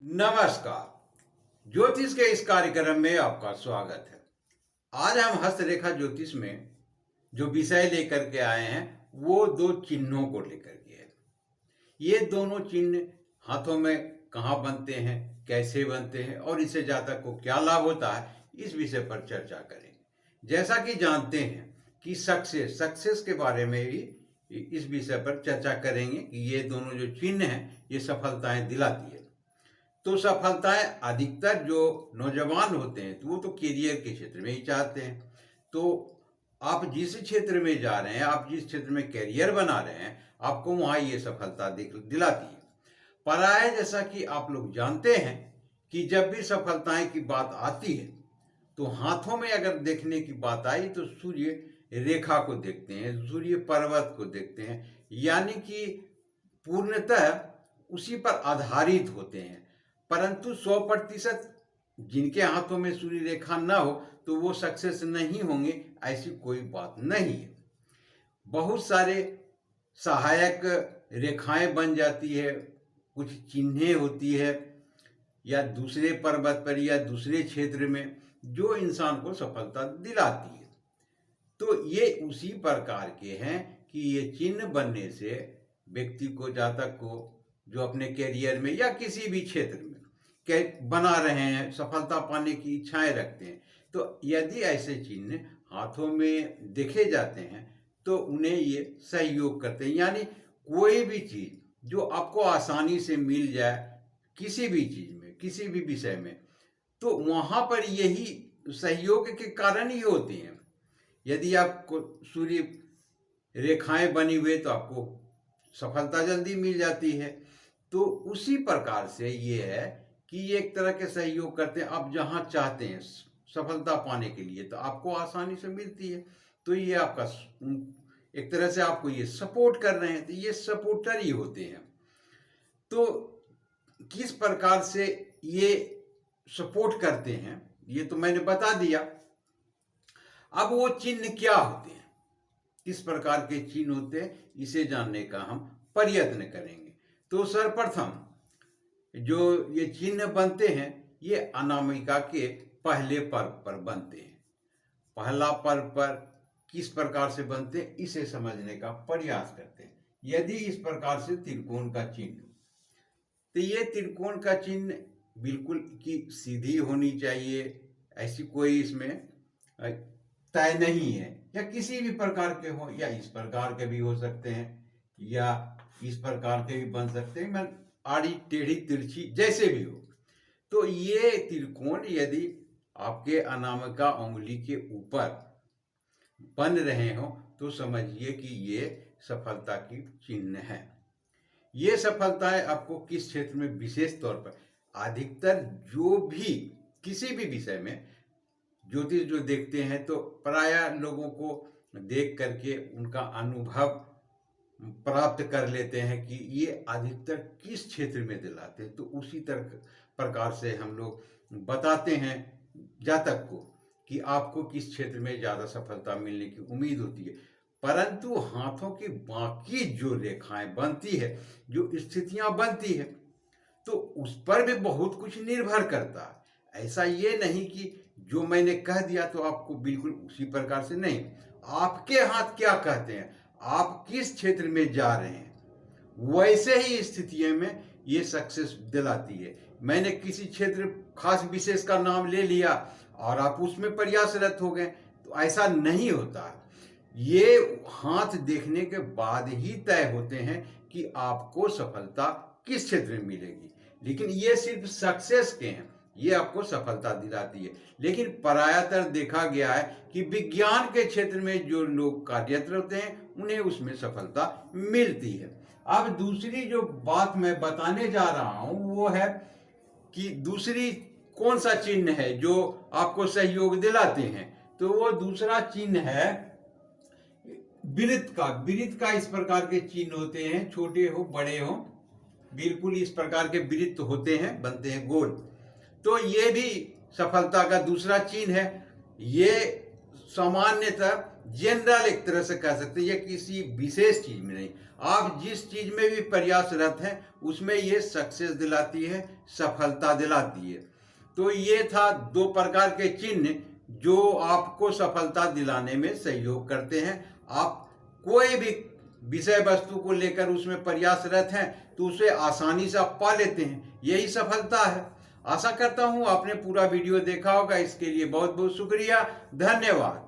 नमस्कार। ज्योतिष के इस कार्यक्रम में आपका स्वागत है। आज हम हस्तरेखा ज्योतिष में जो विषय लेकर के आए हैं वो दो चिन्हों को लेकर के है। ये दोनों चिन्ह हाथों में कहाँ बनते हैं, कैसे बनते हैं और इससे जातक को क्या लाभ होता है, इस विषय पर चर्चा करेंगे। जैसा कि जानते हैं कि सक्सेस के बारे में भी इस विषय पर चर्चा करेंगे कि ये दोनों जो चिन्ह हैं ये सफलताएं दिलाती है। तो सफलताएं अधिकतर जो नौजवान होते हैं तो वो तो करियर के क्षेत्र में ही चाहते हैं। तो आप जिस क्षेत्र में जा रहे हैं, आप जिस क्षेत्र में करियर बना रहे हैं, आपको वहाँ ये सफलता दिलाती है। पराया जैसा कि आप लोग जानते हैं कि जब भी सफलताएं की बात आती है तो हाथों में अगर देखने की बात आई तो सूर्य रेखा को देखते हैं, सूर्य पर्वत को देखते हैं, यानी कि पूर्णतः उसी पर आधारित होते हैं। परंतु 100% जिनके हाथों में सूर्य रेखा ना हो तो वो सक्सेस नहीं होंगे, ऐसी कोई बात नहीं है। बहुत सारे सहायक रेखाएं बन जाती है, कुछ चिन्हें होती है या दूसरे पर्वत पर या दूसरे क्षेत्र में जो इंसान को सफलता दिलाती है। तो ये उसी प्रकार के हैं कि ये चिन्ह बनने से व्यक्ति को, जातक को, जो अपने करियर में या किसी भी क्षेत्र में बना रहे हैं, सफलता पाने की इच्छाएं रखते हैं, तो यदि ऐसे चिन्ह हाथों में देखे जाते हैं तो उन्हें ये सहयोग करते हैं। यानी कोई भी चीज जो आपको आसानी से मिल जाए, किसी भी चीज में, किसी भी विषय में, तो वहां पर यही सहयोग के कारण ही होते हैं। यदि आपको सूर्य रेखाएं बनी हुई तो आपको सफलता जल्दी मिल जाती है। तो उसी प्रकार से ये है कि ये एक तरह के सहयोग करते हैं। आप जहां चाहते हैं सफलता पाने के लिए तो आपको आसानी से मिलती है। तो ये आपका एक तरह से आपको ये सपोर्ट कर रहे हैं, तो ये सपोर्टर ही होते हैं। तो किस प्रकार से ये सपोर्ट करते हैं ये तो मैंने बता दिया। अब वो चिन्ह क्या होते हैं, किस प्रकार के चिन्ह होते हैं, इसे जानने का हम प्रयत्न करेंगे। तो सर्वप्रथम जो ये चिन्ह बनते हैं ये अनामिका के पहले पर्व पर बनते हैं। पहला पर्व पर किस प्रकार से बनते हैं इसे समझने का प्रयास करते हैं। यदि इस प्रकार से त्रिकोण का चिन्ह, तो ये त्रिकोण का चिन्ह बिल्कुल की सीधी होनी चाहिए, ऐसी कोई इसमें तय नहीं है। या किसी भी प्रकार के हो, या इस प्रकार के भी हो सकते हैं या इस प्रकार के भी बन सकते हैं, मैं आड़ी टेढ़ी तिरछी जैसे भी हो। तो ये त्रिकोण यदि आपके अनामिका उंगली के ऊपर बन रहे हो तो समझिए कि ये सफलता की चिन्ह है। ये सफलताएं आपको किस क्षेत्र में, विशेष तौर पर अधिकतर जो भी किसी भी विषय में ज्योतिष जो देखते हैं तो प्रायः लोगों को देख करके उनका अनुभव प्राप्त कर लेते हैं कि ये अधिकतर किस क्षेत्र में दिलाते हैं। तो उसी तरह प्रकार से हम लोग बताते हैं जातक को कि आपको किस क्षेत्र में ज़्यादा सफलता मिलने की उम्मीद होती है। परंतु हाथों की बाकी जो रेखाएं बनती है, जो स्थितियां बनती है, तो उस पर भी बहुत कुछ निर्भर करता है। ऐसा ये नहीं कि जो मैंने कह दिया तो आपको बिल्कुल उसी प्रकार से नहीं। आपके हाथ क्या कहते हैं, आप किस क्षेत्र में जा रहे हैं, वैसे ही स्थितियों में ये सक्सेस दिलाती है। मैंने किसी क्षेत्र खास विशेष का नाम ले लिया और आप उसमें प्रयासरत हो गए तो ऐसा नहीं होता है। ये हाथ देखने के बाद ही तय होते हैं कि आपको सफलता किस क्षेत्र में मिलेगी। लेकिन ये सिर्फ सक्सेस के हैं, ये आपको सफलता दिलाती है। लेकिन प्रायतर देखा गया है कि विज्ञान के क्षेत्र में जो लोग कार्यरत होते हैं उन्हें उसमें सफलता मिलती है। अब दूसरी जो बात मैं बताने जा रहा हूं वो है कि दूसरी कौन सा चिन्ह है जो आपको सहयोग दिलाते हैं। तो वो दूसरा चिन्ह है वृत्त का। वृत्त का इस प्रकार के चिन्ह होते हैं, छोटे हो बड़े हो, बिल्कुल इस प्रकार के वृत्त होते हैं, बनते हैं गोल। तो ये भी सफलता का दूसरा चिन्ह है। ये सामान्यतः जनरल एक तरह से कह सकते हैं, ये किसी विशेष चीज में नहीं, आप जिस चीज में भी प्रयासरत हैं उसमें ये सक्सेस दिलाती है, सफलता दिलाती है। तो ये था 2 प्रकार के चिन्ह जो आपको सफलता दिलाने में सहयोग करते हैं। आप कोई भी विषय वस्तु को लेकर उसमें प्रयासरत हैं तो उसे आसानी से आप पा लेते हैं, यही सफलता है। आशा करता हूं आपने पूरा वीडियो देखा होगा। इसके लिए बहुत बहुत शुक्रिया, धन्यवाद।